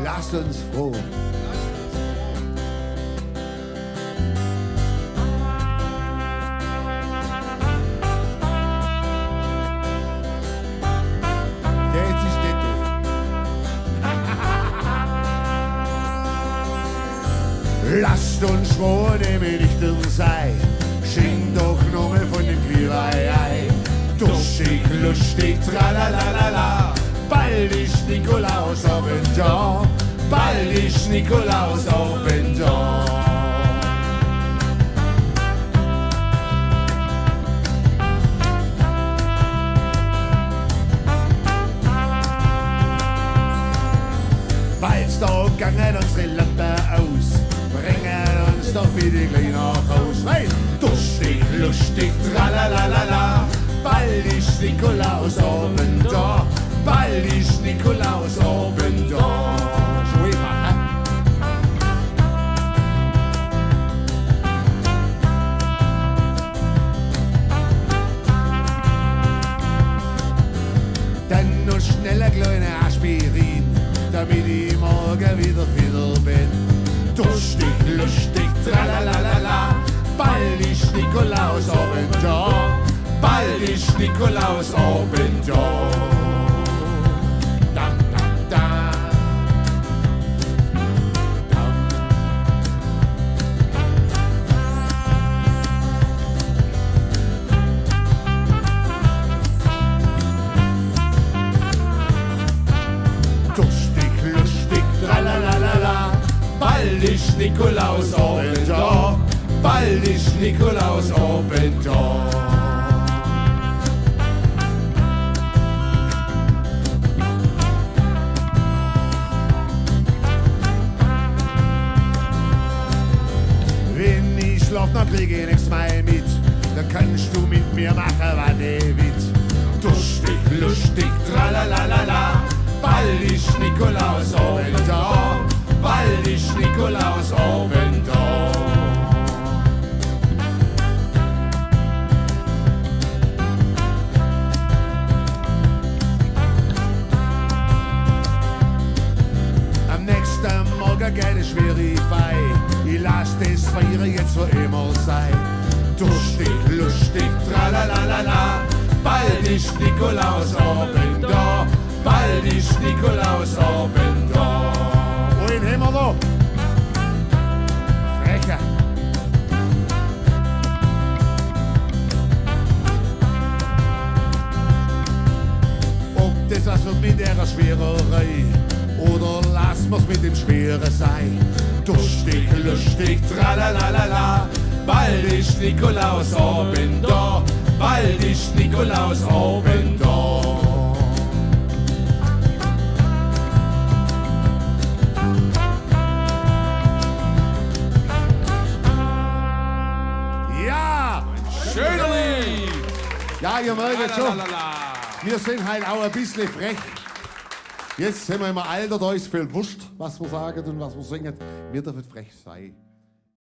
lasst uns froh. Lasst uns froh, dem Richten sei, schenkt doch nochmal von dem Quirei. Duschig, lustig, tralalala, bald ist Nikolaus oben da, bald ist Nikolaus oben da. Bald's da gangen unsere Lampe aus, bringen uns doch bitte gleich nach Haus. Weil duschtig, lustig, tralalala, bald ist Nikolaus oben da, bald ist Nikolaus oben da. Dann noch schneller kleine Aspirin, damit ich morgen wieder fit bin. Duschtig, lustig, tralalala, bald ist Nikolaus oben da, bald ist Nikolaus oben da. Dam, dam, dam. Dam. Duschtig, lustig, tralalala, bald ist Nikolaus oben da, bald ist Nikolaus oben da. Wenn ich schlaf, dann krieg ich nichts mehr mit, dann kannst du mit mir machen, was du willst. Duschtig, lustig, tralalala, bald ist Nikolaus oben da, bald ist Nikolaus oben da. Am nächsten Morgen geht es schwierig fei, ich lass das Feiern jetzt für immer sein. Duschtig, lustig, tralalala, bald ist Nikolaus oben da, bald ist Nikolaus oben da. Wohin haben wir noch? Frecher. Ob das was wird mit der Schwiererei oder lass mir's mit dem Schwere sein. Duschtig, lustig, tralalala, bald ist Nikolaus oben da, bald ist Nikolaus oben da. Schönerli! Ja, ihr merkt schon, wir sind halt auch ein bisschen frech. Jetzt sind wir im Alter, da ist viel wurscht, was wir sagen und was wir singen. Wir dürfen frech sein.